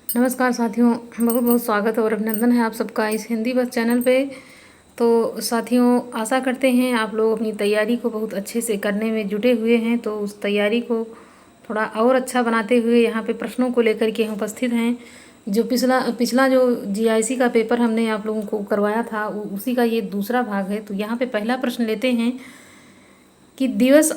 नमस्कार साथियों, बहुत बहुत स्वागत और अभिनंदन है आप सबका इस हिंदी बस चैनल पे। तो साथियों, आशा करते हैं आप लोग अपनी तैयारी को बहुत अच्छे से करने में जुटे हुए हैं। तो उस तैयारी को थोड़ा और अच्छा बनाते हुए यहाँ पे प्रश्नों को लेकर के हम उपस्थित हैं। जो पिछला पिछला जो जीआईसी का पेपर हमने आप लोगों को करवाया था उसी का ये दूसरा भाग है। तो यहाँ पे पहला प्रश्न लेते हैं कि दिवस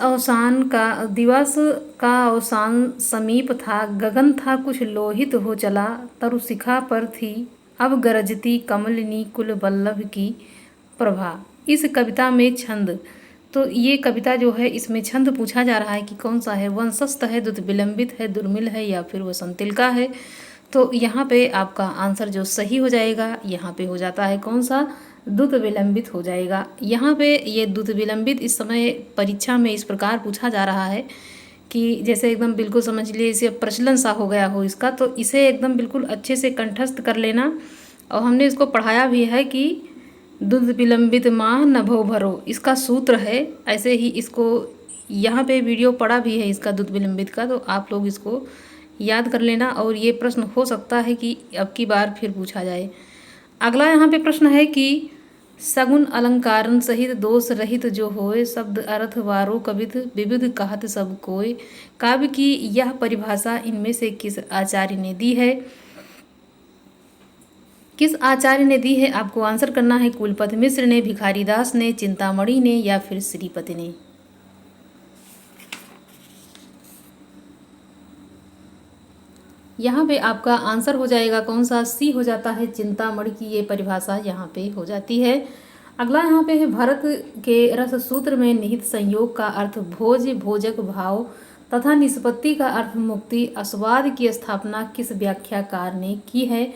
का अवसान समीप था, गगन था कुछ लोहित हो चला, तरु शिखा पर थी अब गरजती कमलिनी कुल वल्लभ की प्रभा। इस कविता में छंद, तो ये कविता जो है इसमें छंद पूछा जा रहा है कि कौन सा है, वंशस्थ है, द्रुत विलंबित है, दुर्मिल है या फिर वसंतिल का है। तो यहाँ पे आपका आंसर जो सही हो जाएगा यहाँ पे हो जाता है कौन सा, द्रुत विलंबित हो जाएगा। यहाँ पे ये द्रुत विलंबित इस समय परीक्षा में इस प्रकार पूछा जा रहा है कि जैसे एकदम बिल्कुल समझ लीजिए इसे प्रचलन सा हो गया हो इसका, तो इसे एकदम बिल्कुल अच्छे से कंठस्थ कर लेना। और हमने इसको पढ़ाया भी है कि द्रुत विलंबित माह नभो भरो, इसका सूत्र है। ऐसे ही इसको यहाँ पे वीडियो पड़ा भी है इसका द्रुत विलंबित का, तो आप लोग इसको याद कर लेना। और ये प्रश्न हो सकता है कि अब की बार फिर पूछा जाए। अगला यहाँ पे प्रश्न है कि सगुन अलंकारन सहित दोष रहित जो होए, शब्द अर्थ वारो कवित विविध कहत सब कोय। काव्य की यह परिभाषा इनमें से किस आचार्य ने दी है? किस आचार्य ने दी है आपको आंसर करना है। कुलपति मिश्र ने, भिखारी दास ने, चिंतामणि ने या फिर श्रीपति ने। यहाँ पे आपका आंसर हो जाएगा कौन सा, सी हो जाता है, चिंतामणि की ये परिभाषा यहाँ पे हो जाती है। अगला यहाँ पे है भरत के रस सूत्र में निहित संयोग का अर्थ भोज भोजक भाव तथा निष्पत्ति का अर्थ मुक्ति, अस्वाद की स्थापना किस व्याख्याकार ने की है?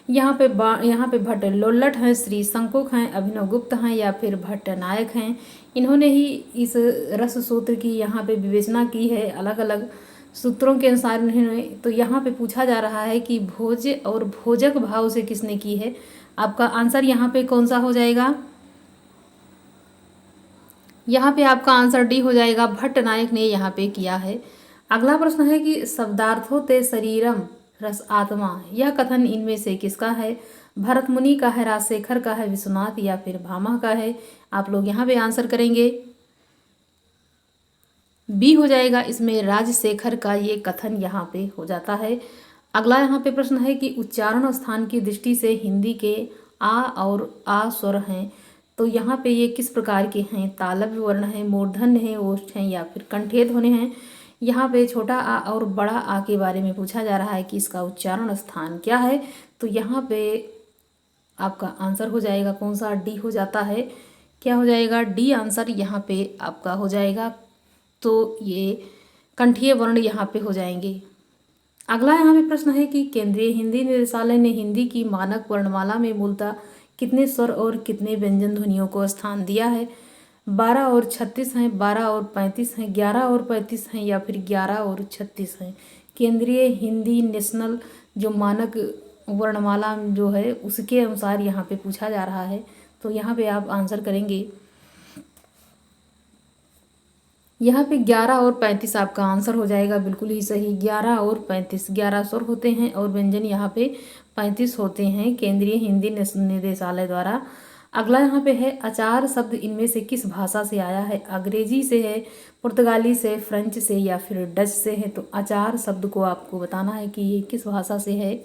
यहाँ पे भट्ट लोल्लट हैं, श्री शंकुक हैं, अभिनव गुप्त हैं या फिर भट्ट नायक हैं। इन्होंने ही इस रस सूत्र की यहाँ पे विवेचना की है अलग अलग सूत्रों के अनुसार इन्होंने। तो यहाँ पे पूछा जा रहा है कि भोज और भोजक भाव से किसने की है? आपका आंसर यहाँ पे कौन सा हो जाएगा? यहाँ पे आपका आंसर डी हो जाएगा, भट्ट नायक ने यहाँ पे किया है। अगला प्रश्न है कि शब्दार्थो ते शरीरम रस आत्मा, यह कथन इनमें से किसका है? भरत मुनि का है, राजशेखर का है, विश्वनाथ या फिर भामह का है? आप लोग यहाँ पे आंसर करेंगे, बी हो जाएगा, इसमें राजशेखर का ये कथन यहाँ पे हो जाता है। अगला यहाँ पे प्रश्न है कि उच्चारण स्थान की दृष्टि से हिंदी के आ और आ स्वर हैं, तो यहाँ पे ये किस प्रकार के हैं? तालव्य वर्ण है, मूर्धन्य है, ओष्ठ हैं या फिर कंठे ध्वनि हैं? यहाँ पे छोटा आ और बड़ा आ के बारे में पूछा जा रहा है कि इसका उच्चारण स्थान क्या है। तो यहाँ पे आपका आंसर हो जाएगा कौन सा, डी हो जाता है। क्या हो जाएगा? डी आंसर यहाँ पे आपका हो जाएगा। तो ये कंठीय वर्ण यहाँ पे हो जाएंगे। अगला यहाँ पे प्रश्न है कि केंद्रीय हिंदी निदेशालय ने हिंदी की मानक वर्णमाला में मूलतः कितने स्वर और कितने व्यंजन ध्वनियों को स्थान दिया है? 12 और 36 हैं, 12 और 35 हैं, 11 और 35 हैं या फिर 11 और 36 हैं? केंद्रीय हिंदी नेशनल जो मानक वर्णमाला जो है उसके अनुसार यहाँ पे पूछा जा रहा है। तो यहाँ पे आप आंसर करेंगे, यहाँ पे 11 और 35 आपका आंसर हो जाएगा, बिल्कुल ही सही। 11 और 35, 11 स्वर होते हैं और व्यंजन यहाँ पे 35 होते हैं केंद्रीय हिंदी निदेशालय द्वारा। अगला यहाँ पे है अचार शब्द इनमें से किस भाषा से आया है? अंग्रेजी से है, पुर्तगाली से, फ्रेंच से या फिर डच से है? तो अचार शब्द को आपको बताना है कि ये किस भाषा से है।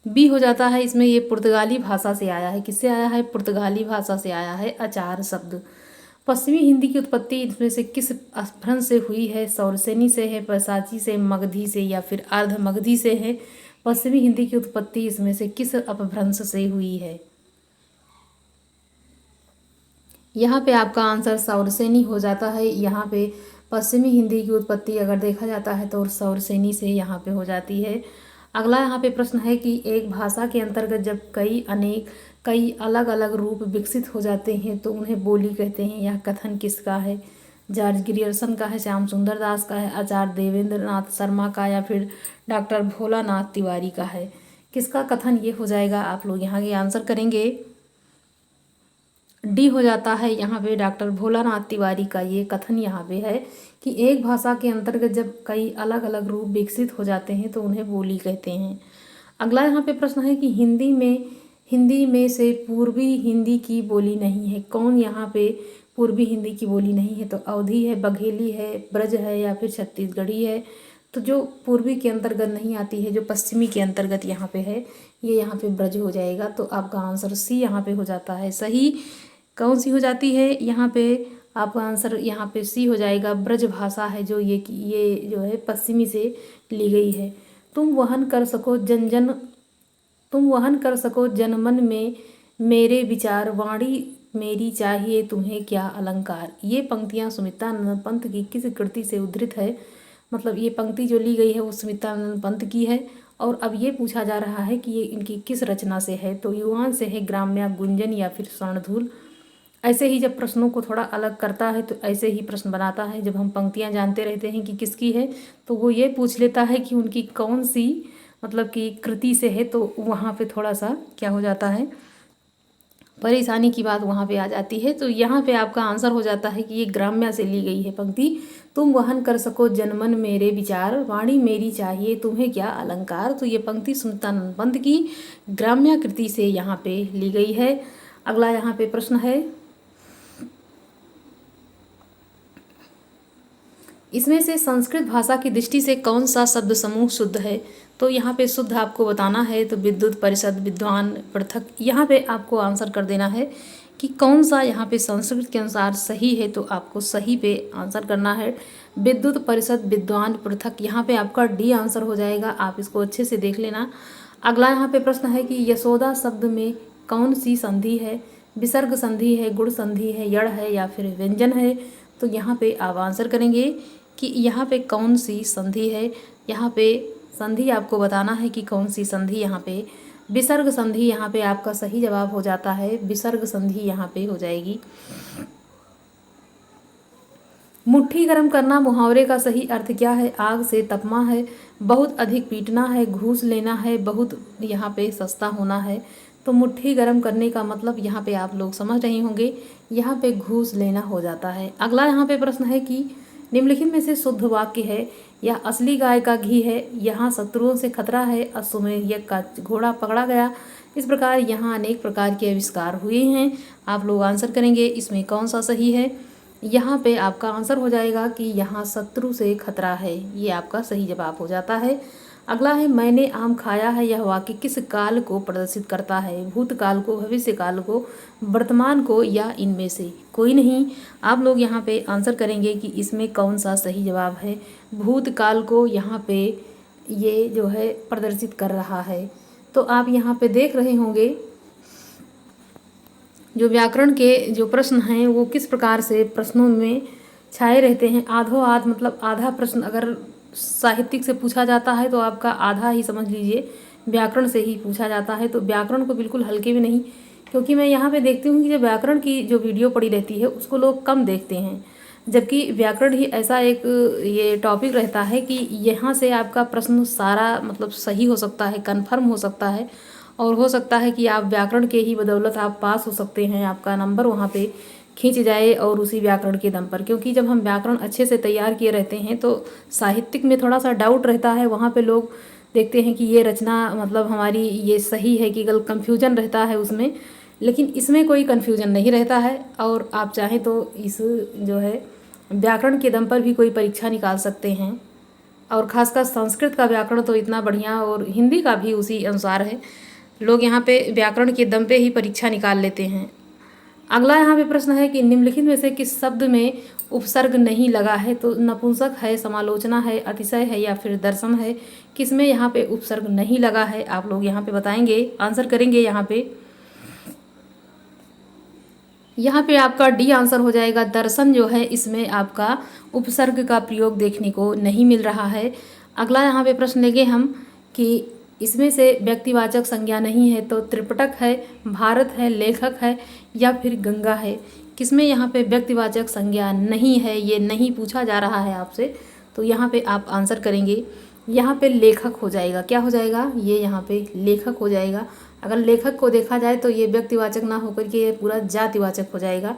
बी हो जाता है, इसमें ये पुर्तगाली भाषा से आया है। किससे आया है? पुर्तगाली भाषा से आया है अचार शब्द। पश्चिमी हिंदी की उत्पत्ति इसमें से किस अपभ्रंश से हुई है? सौरसेनी से है, पैशाची से, मगधी से या फिर अर्ध मगधी से है? पश्चिमी हिंदी की उत्पत्ति इसमें से किस अपभ्रंश से हुई है? यहाँ पे आपका आंसर सौरसेनी हो जाता है। यहाँ पे पश्चिमी हिंदी की उत्पत्ति अगर देखा जाता है तो सौरसेनी से यहाँ पे हो जाती है। अगला यहाँ पे प्रश्न है कि एक भाषा के अंतर्गत जब कई अलग अलग रूप विकसित हो जाते हैं तो उन्हें बोली कहते हैं। यह कथन किसका है? जॉर्ज ग्रियर्सन का है, श्याम सुंदर दास का है, आचार्य देवेंद्र नाथ शर्मा का या फिर डॉक्टर भोलानाथ तिवारी का है? किसका कथन ये हो जाएगा? आप लोग यहाँ के आंसर करेंगे, डी हो जाता है यहाँ पे डॉक्टर भोलानाथ तिवारी का ये कथन यहाँ पे है कि एक भाषा के अंतर्गत जब कई अलग अलग रूप विकसित हो जाते हैं तो उन्हें बोली कहते हैं। अगला यहाँ पे प्रश्न है कि हिंदी में से पूर्वी हिंदी की बोली नहीं है। कौन यहाँ पे पूर्वी हिंदी की बोली नहीं है? तो अवधी है, बघेली है, ब्रज है या फिर छत्तीसगढ़ी है। तो जो पूर्वी के अंतर्गत नहीं आती है, जो पश्चिमी के अंतर्गत यहाँ पे है, ये यहाँ पे ब्रज हो जाएगा। तो आपका आंसर सी यहाँ पे हो जाता है सही। कौन सी हो जाती है यहाँ पे? आपका आंसर यहाँ पे सी हो जाएगा। ब्रज भाषा है जो ये जो है पश्चिमी से ली गई है। तुम वहन कर सको जनमन में मेरे विचार, वाणी मेरी चाहिए तुम्हें क्या अलंकार। ये पंक्तियाँ सुमित्रानंद पंत की किस कृति से उद्धृत है? मतलब ये पंक्ति जो ली गई है वो सुमित्रानंद पंत की है। और अब ये पूछा जा रहा है कि ये इनकी किस रचना से है? तो युवान से है, ग्राम्या, गुंजन या फिर स्वर्णधूल। ऐसे ही जब प्रश्नों को थोड़ा अलग करता है तो ऐसे ही प्रश्न बनाता है। जब हम पंक्तियां जानते रहते हैं कि किसकी है तो वो ये पूछ लेता है कि उनकी कौन सी मतलब कि कृति से है। तो वहाँ पे थोड़ा सा क्या हो जाता है, परेशानी की बात वहाँ पे आ जाती है। तो यहाँ पे आपका आंसर हो जाता है कि ये ग्राम्या से ली गई है पंक्ति। तुम वहन कर सको जनमन मेरे विचार, वाणी मेरी चाहिए तुम्हें क्या अलंकार। तो ये पंक्ति सुमित्रानंद पंत की ग्राम्या कृति से यहाँ पे ली गई है। अगला यहाँ पे प्रश्न है, इसमें से संस्कृत भाषा की दृष्टि से कौन सा शब्द समूह शुद्ध है? तो यहाँ पे शुद्ध आपको बताना है। तो विद्युत, परिषद, विद्वान, पृथक, यहाँ पे आपको आंसर कर देना है कि कौन सा यहाँ पे संस्कृत के अनुसार सही है। तो आपको सही पे आंसर करना है। विद्युत, परिषद, विद्वान, पृथक, यहाँ पे आपका डी आंसर हो जाएगा। आप इसको अच्छे से देख लेना। अगला यहाँ पे प्रश्न है कि यशोदा शब्द में कौन सी संधि है? विसर्ग संधि है, गुण संधि है, यड़ है या फिर व्यंजन है। तो यहाँ पे आप आंसर करेंगे कि यहाँ पे कौन सी संधि है। यहाँ पे संधि आपको बताना है कि कौन सी संधि। यहाँ पे विसर्ग संधि यहाँ पे आपका सही जवाब हो जाता है। विसर्ग संधि यहाँ पे हो जाएगी। मुट्ठी गर्म करना मुहावरे का सही अर्थ क्या है? आग से तपना है, बहुत अधिक पीटना है, घूस लेना है, बहुत यहाँ पे सस्ता होना है। तो मुट्ठी गर्म करने का मतलब यहाँ पे आप लोग समझ रहे होंगे, यहाँ पे घूस लेना हो जाता है। अगला यहाँ पे प्रश्न है कि निम्नलिखित में से शुद्ध वाक्य है? या असली गाय का घी है, यहाँ शत्रुओं से खतरा है, अश्वमेध का घोड़ा पकड़ा गया। इस प्रकार यहाँ अनेक प्रकार के आविष्कार हुए हैं। आप लोग आंसर करेंगे इसमें कौन सा सही है। यहाँ पे आपका आंसर हो जाएगा कि यहाँ शत्रु से खतरा है, ये आपका सही जवाब हो जाता है। अगला है मैंने आम खाया है, यह वाक्य किस काल को प्रदर्शित करता है? भूतकाल को, भविष्य काल को, वर्तमान को या इनमें से कोई नहीं। आप लोग यहाँ पे आंसर करेंगे कि इसमें कौन सा सही जवाब है। भूतकाल को यहाँ पे ये जो है प्रदर्शित कर रहा है। तो आप यहाँ पे देख रहे होंगे जो व्याकरण के जो प्रश्न हैं वो किस प्रकार से प्रश्नों में छाए रहते हैं। आधो आध मतलब आधा प्रश्न अगर साहित्यिक से पूछा जाता है तो आपका आधा ही समझ लीजिए व्याकरण से ही पूछा जाता है। तो व्याकरण को बिल्कुल हल्के में नहीं, क्योंकि मैं यहाँ पे देखती हूँ कि जो व्याकरण की जो वीडियो पड़ी रहती है उसको लोग कम देखते हैं, जबकि व्याकरण ही ऐसा एक ये टॉपिक रहता है कि यहाँ से आपका प्रश्न सारा मतलब सही हो सकता है, कन्फर्म हो सकता है, और हो सकता है कि आप व्याकरण के ही बदौलत आप पास हो सकते हैं, आपका नंबर वहाँ पे खींच जाए और उसी व्याकरण के दम पर। क्योंकि जब हम व्याकरण अच्छे से तैयार किए रहते हैं तो साहित्यिक में थोड़ा सा डाउट रहता है, वहाँ पे लोग देखते हैं कि ये रचना मतलब हमारी ये सही है कि गलत, कन्फ्यूजन रहता है उसमें। लेकिन इसमें कोई कन्फ्यूजन नहीं रहता है, और आप चाहें तो इस जो है व्याकरण के दम पर भी कोई परीक्षा निकाल सकते हैं। और ख़ासकर संस्कृत का व्याकरण तो इतना बढ़िया, और हिंदी का भी उसी अनुसार है। लोग यहाँ पे व्याकरण के दम पे ही परीक्षा निकाल लेते हैं। अगला यहाँ पे प्रश्न है कि निम्नलिखित में से किस शब्द में उपसर्ग नहीं लगा है? तो नपुंसक है, समालोचना है, अतिशय है या फिर दर्शन है। किसमें यहाँ पे उपसर्ग नहीं लगा है? आप लोग यहाँ पे बताएंगे, आंसर करेंगे। यहाँ पे आपका डी आंसर हो जाएगा। दर्शन जो है इसमें आपका उपसर्ग का प्रयोग देखने को नहीं मिल रहा है। अगला यहाँ पे प्रश्न लेंगे हम कि इसमें से व्यक्तिवाचक संज्ञा नहीं है। तो त्रिपिटक है, भारत है, लेखक है या फिर गंगा है। किसमें यहाँ पे व्यक्तिवाचक संज्ञा नहीं है, ये नहीं पूछा जा रहा है आपसे। तो यहाँ पे आप आंसर करेंगे, यहाँ पे लेखक हो जाएगा। क्या हो जाएगा? ये यहाँ पे लेखक हो जाएगा। अगर लेखक को देखा जाए तो ये व्यक्तिवाचक ना होकर के ये पूरा जातिवाचक हो जाएगा।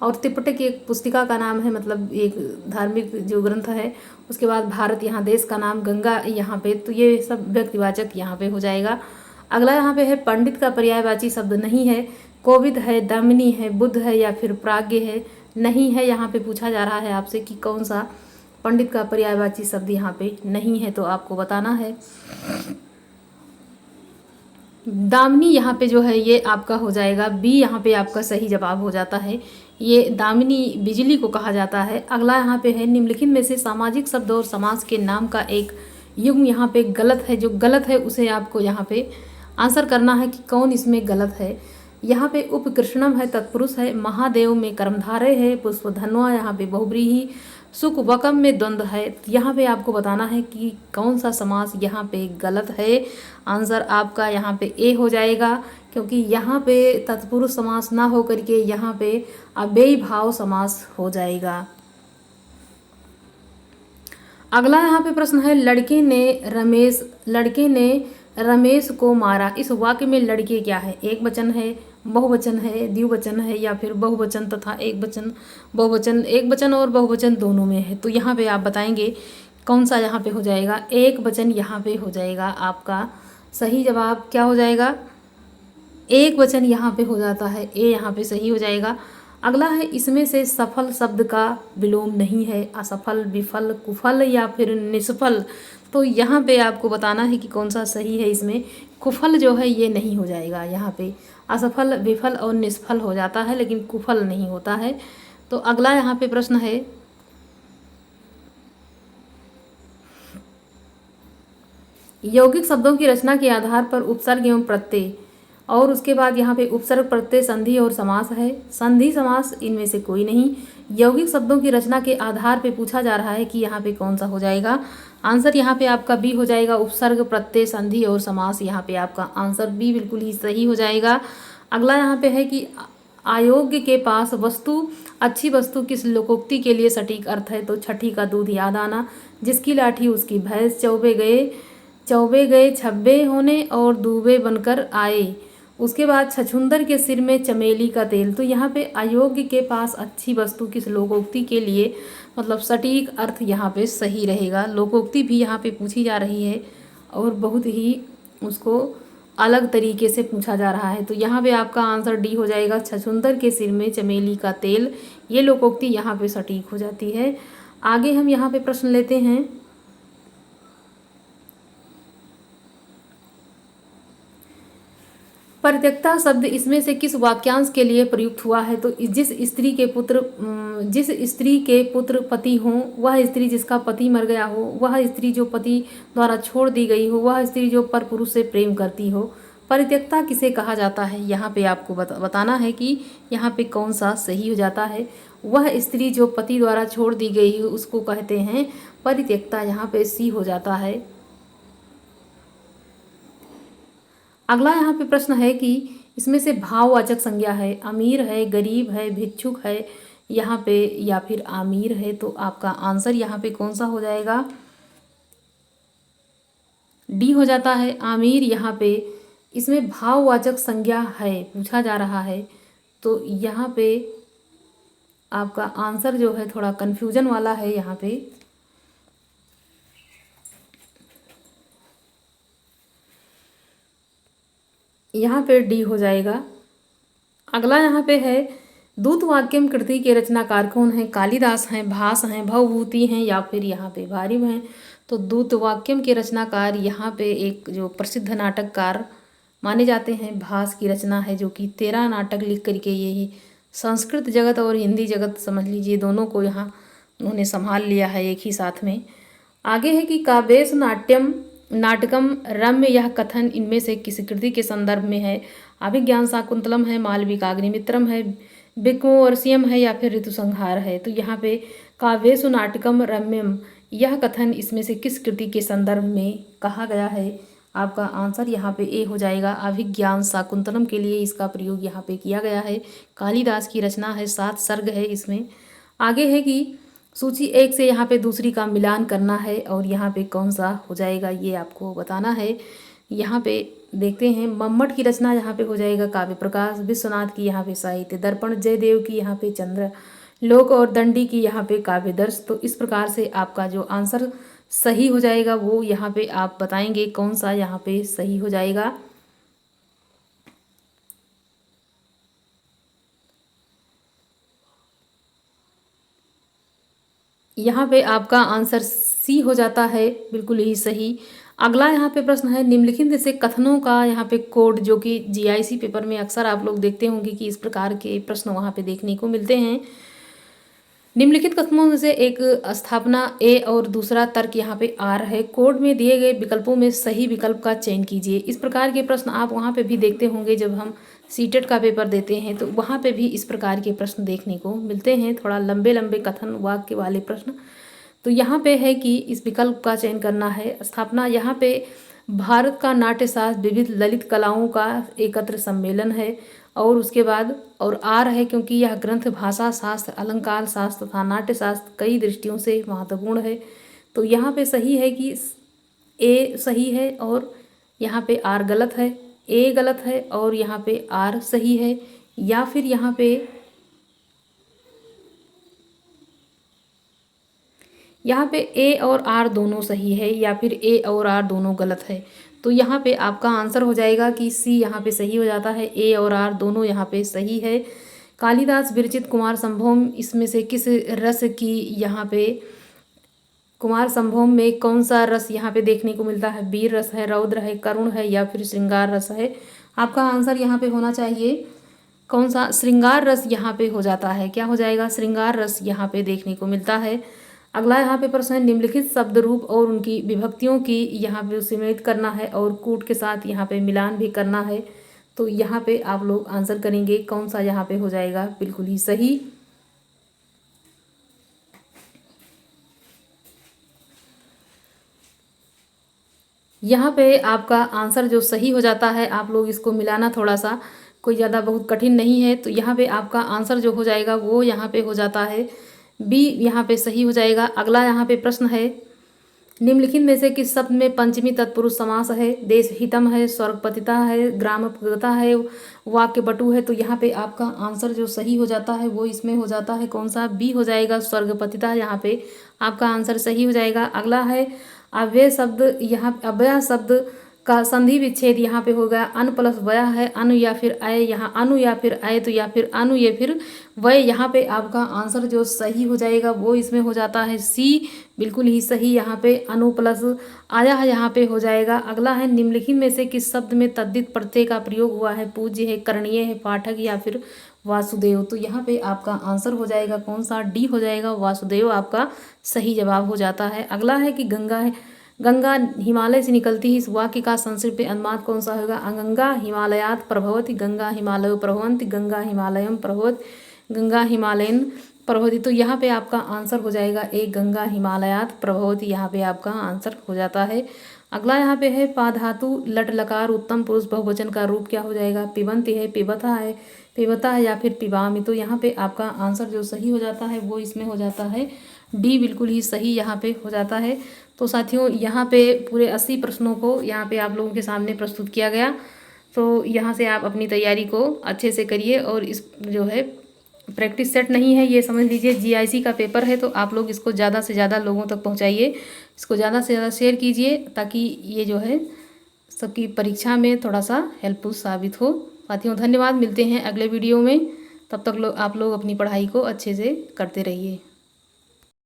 और त्रिपिटक एक पुस्तिका का नाम है, मतलब एक धार्मिक जो ग्रंथ है। उसके बाद भारत यहाँ देश का नाम, गंगा यहाँ पे, तो ये सब व्यक्तिवाचक यहाँ पे हो जाएगा। अगला यहाँ पे है पंडित का पर्यायवाची शब्द नहीं है, कोविद है, दामिनी है, बुद्ध है या फिर प्राज्ञ है। नहीं है यहाँ पे पूछा जा रहा है आपसे कि कौन सा पंडित का पर्यायवाची शब्द यहाँ पे नहीं है, तो आपको बताना है। दामिनी यहाँ पे जो है ये आपका हो जाएगा बी, यहाँ पे आपका सही जवाब हो जाता है। ये दामिनी बिजली को कहा जाता है। अगला यहाँ पे है निम्नलिखित में से सामाजिक शब्द और समास के नाम का एक युग्म यहाँ पे गलत है। जो गलत है उसे आपको यहाँ पे आंसर करना है कि कौन इसमें गलत है। यहाँ पे उपकृष्णम है, तत्पुरुष है, महादेव में कर्मधारय है, पुष्पधन्वा यहाँ पे बहुव्रीहि, सुख वकम में द्वंद्व है। यहाँ पे आपको बताना है कि कौन सा समास यहाँ पे गलत है। आंसर आपका यहाँ पे ए हो जाएगा, क्योंकि यहाँ पे तत्पुरुष समास ना हो करके यहाँ पे अव्ययी भाव समास हो जाएगा। अगला यहाँ पे प्रश्न है लड़के ने रमेश को मारा। इस वाक्य में लड़के क्या है? एक वचन है, बहुवचन है, द्विवचन है या फिर बहुवचन तथा एक वचन, बहुवचन, एक वचन और बहुवचन दोनों में है। तो यहाँ पे आप बताएंगे कौन सा यहाँ पे हो जाएगा। एक वचन यहाँ पे हो जाएगा। आपका सही जवाब क्या हो जाएगा? एक वचन यहाँ पे हो जाता है, ए यहाँ पे सही हो जाएगा। अगला है इसमें से सफल शब्द का विलोम नहीं है, असफल, विफल, कुफल या फिर निष्फल। तो यहाँ पे आपको बताना है कि कौन सा सही है। इसमें कुफल जो है ये नहीं हो जाएगा। यहाँ पे असफल, विफल और निष्फल हो जाता है, लेकिन कुफल नहीं होता है। तो अगला यहाँ पे प्रश्न है यौगिक शब्दों की रचना के आधार पर उपसर्ग एवं प्रत्यय, और उसके बाद यहाँ पे उपसर्ग, प्रत्यय, संधि और समास है। संधि समास इनमें से कोई नहीं। यौगिक शब्दों की रचना के आधार पे पूछा जा रहा है कि यहाँ पे कौन सा हो जाएगा। आंसर यहाँ पे आपका बी हो जाएगा। उपसर्ग, प्रत्यय, संधि और समास, यहाँ पे आपका आंसर बी बिल्कुल ही सही हो जाएगा। अगला यहाँ पे है कि अयोग्य के पास वस्तु, अच्छी वस्तु किस लोकोक्ति के लिए सटीक अर्थ है? तो छठी का दूध याद आना, जिसकी लाठी उसकी भैंस, चौबे गए छब्बे होने और दूबे बनकर आए। उसके बाद छछूंदर के सिर में चमेली का तेल। तो यहाँ पे अयोग्य के पास अच्छी वस्तु किस लोकोक्ति के लिए, मतलब सटीक अर्थ यहाँ पे सही रहेगा। लोकोक्ति भी यहाँ पे पूछी जा रही है और बहुत ही उसको अलग तरीके से पूछा जा रहा है। तो यहाँ पे आपका आंसर डी हो जाएगा। छछूंदर के सिर में चमेली का तेल, ये लोकोक्ति यहाँ पे सटीक हो जाती है। आगे हम यहाँ पे प्रश्न लेते हैं। परित्यक्ता शब्द इसमें से किस वाक्यांश के लिए प्रयुक्त हुआ है? तो जिस स्त्री के पुत्र पति हों, वह स्त्री जिसका पति मर गया हो, वह स्त्री जो पति द्वारा छोड़ दी गई हो, वह स्त्री जो पर पुरुष से प्रेम करती हो। परित्यक्ता किसे कहा जाता है? यहाँ पे आपको बताना है कि यहाँ पे कौन सा सही हो जाता है। वह स्त्री जो पति द्वारा छोड़ दी गई हो उसको कहते हैं परित्यक्ता। यहाँ पे सी हो जाता है। अगला यहाँ पे प्रश्न है कि इसमें से भाववाचक संज्ञा है, अमीर है, गरीब है, भिक्षुक है यहाँ पे या फिर आमिर है। तो आपका आंसर यहाँ पे कौन सा हो जाएगा? डी हो जाता है, आमिर। यहाँ पे इसमें भाववाचक संज्ञा है, पूछा जा रहा है। तो यहाँ पे आपका आंसर जो है थोड़ा कन्फ्यूजन वाला है। यहाँ पे डी हो जाएगा। अगला यहाँ पे है दूत वाक्यम कृति के रचनाकार कौन है? कालिदास हैं, भास हैं, भवभूति हैं या फिर यहाँ पे वारिव हैं। तो दूत वाक्यम के रचनाकार यहाँ पे एक जो प्रसिद्ध नाटककार माने जाते हैं, भास की रचना है, जो कि 13 नाटक लिख करके ये संस्कृत जगत और हिंदी जगत समझ लीजिए दोनों को यहाँ उन्होंने संभाल लिया है एक ही साथ में। आगे है कि काव्येषु नाटकम रम्य, यह कथन इनमें से किस कृति के संदर्भ में है? अभिज्ञान शाकुंतलम है, मालविकाग्निमित्रम है, विक्रमोर्वशीयम है या फिर ऋतुसंहार है। तो यहाँ पे काव्येषु नाटकम रम्यम, यह कथन इसमें से किस कृति के संदर्भ में कहा गया है? आपका आंसर यहाँ पे ए हो जाएगा। अभिज्ञान शाकुंतलम के लिए इसका प्रयोग यहाँ पे किया गया है। कालिदास की रचना है, 7 सर्ग है इसमें। आगे है कि सूची 1 से यहाँ पे दूसरी का मिलान करना है और यहाँ पे कौन सा हो जाएगा ये आपको बताना है। यहाँ पे देखते हैं मम्मट की रचना यहाँ पे हो जाएगा काव्य प्रकाश, विश्वनाथ की यहाँ पे साहित्य दर्पण, जयदेव की यहाँ पे चंद्र लोक और दंडी की यहाँ पे काव्य दर्श। तो इस प्रकार से आपका जो आंसर सही हो जाएगा वो यहाँ पे आप बताएंगे कौन सा यहाँ पे सही हो जाएगा। यहाँ पे आपका आंसर सी हो जाता है, बिल्कुल ही सही। अगला यहाँ पे प्रश्न है निम्नलिखित में से कथनों का यहाँ पे कोड, जो कि जीआईसी पेपर में अक्सर आप लोग देखते होंगे कि इस प्रकार के प्रश्न वहाँ पे देखने को मिलते हैं। निम्नलिखित कथनों में से एक स्थापना ए और दूसरा तर्क यहाँ पे आर है। कोड में दिए गए विकल्पों में सही विकल्प का चयन कीजिए। इस प्रकार के प्रश्न आप वहाँ पे भी देखते होंगे जब हम सीटेट का पेपर देते हैं तो वहाँ पे भी इस प्रकार के प्रश्न देखने को मिलते हैं, थोड़ा लंबे लंबे कथन वाक्य वाले प्रश्न। तो यहाँ पे है कि इस विकल्प का चयन करना है। स्थापना यहाँ पे भारत का नाट्यशास्त्र विविध ललित कलाओं का एकत्र सम्मेलन है। और उसके बाद और आर है क्योंकि यह ग्रंथ भाषा शास्त्र, अलंकार शास्त्र तथा नाट्य शास्त्र कई दृष्टियों से महत्वपूर्ण है। तो यहाँ पे सही है कि ए सही है और यहाँ पे आर गलत है, ए गलत है और यहाँ पे आर सही है, या फिर यहाँ पे ए और आर दोनों सही है या फिर ए और आर दोनों गलत है। तो यहाँ पे आपका आंसर हो जाएगा कि सी यहाँ पे सही हो जाता है, ए और आर दोनों यहाँ पे सही है। कालिदास, विरचित, कुमार संभवम, इसमें से किस रस की यहाँ पे कुमार संभवम में कौन सा रस यहाँ पे देखने को मिलता है? वीर रस है, रौद्र है, करुण है या फिर श्रृंगार रस है? आपका आंसर यहाँ पे होना चाहिए कौन सा? श्रृंगार रस यहाँ पे हो जाता है। क्या हो जाएगा? श्रृंगार रस यहाँ पे देखने को मिलता है। अगला यहाँ पे प्रश्न है निम्नलिखित शब्द रूप और उनकी विभक्तियों की यहाँ पे सम्मिलित करना है और कूट के साथ यहाँ पे मिलान भी करना है। तो यहाँ पे आप लोग आंसर करेंगे कौन सा यहाँ पे हो जाएगा बिल्कुल ही सही। यहाँ पे आपका आंसर जो सही हो जाता है, आप लोग इसको मिलाना थोड़ा सा कोई ज़्यादा बहुत कठिन नहीं है। तो यहाँ पे आपका आंसर जो हो जाएगा वो यहाँ पे हो जाता है बी, यहाँ पे सही हो जाएगा। अगला यहाँ पे प्रश्न है निम्नलिखित में से किस शब्द में पंचमी तत्पुरुष समास है? देश हितम है, स्वर्गपतिता है, ग्रामपगता है, वाक्य बटु है। तो यहाँ पे आपका आंसर जो सही हो जाता है वो इसमें हो जाता है कौन सा? बी हो जाएगा, स्वर्गपतिता। यहाँ पे आपका आंसर सही हो जाएगा। अगला है अव्यय शब्द, यहाँ अव्यय शब्द का संधि विच्छेद यहाँ पे होगा अन प्लस वय है, अनु या फिर अय, यहाँ अनु या फिर अय, तो या फिर अनु या फिर वय। यहाँ पे आपका आंसर जो सही हो जाएगा वो इसमें हो जाता है सी, बिल्कुल ही सही। यहाँ पे अनु प्लस आया है यहाँ पे हो जाएगा। अगला है निम्नलिखित में से किस शब्द में तद्धित प्रत्यय का प्रयोग हुआ है? पूज्य है, करणीय है, पाठक या फिर वासुदेव। तो यहाँ पे आपका आंसर हो जाएगा कौन सा? डी हो जाएगा, वासुदेव आपका सही जवाब हो जाता है। अगला है कि गंगा है, गंगा हिमालय से निकलती है, इस वाक्य का संस्कृत पे अनुवाद कौन सा होगा? गंगा हिमालयात् प्रभवति, गंगा हिमालयो प्रभवन्ति, गंगा हिमालयम प्रभवति, गंगा हिमालयन प्रभवति। तो यहाँ पे आपका आंसर हो जाएगा ए, गंगा हिमालयात् प्रभवति, यहाँ पे आपका आंसर हो जाता है। अगला यहाँ पे है पाधातु लट लकार उत्तम पुरुष बहुवचन का रूप क्या हो जाएगा? पिबंति है, पिबता है, पिबता है या फिर पिबामी। तो यहाँ पे आपका आंसर जो सही हो जाता है वो इसमें हो जाता है डी, बिल्कुल ही सही यहाँ पे हो जाता है। तो साथियों यहाँ पे पूरे 80 प्रश्नों को यहाँ पे आप लोगों के सामने प्रस्तुत किया गया। तो यहाँ से आप अपनी तैयारी को अच्छे से करिए और इस जो है प्रैक्टिस सेट नहीं है, ये समझ लीजिए जीआईसी का पेपर है। तो आप लोग इसको ज़्यादा से ज़्यादा लोगों तक पहुँचाइए, इसको ज़्यादा से ज़्यादा शेयर कीजिए ताकि ये जो है सबकी परीक्षा में थोड़ा सा हेल्पफुल साबित हो। साथियों धन्यवाद, मिलते हैं अगले वीडियो में। तब तक आप लोग अपनी पढ़ाई को अच्छे से करते रहिए।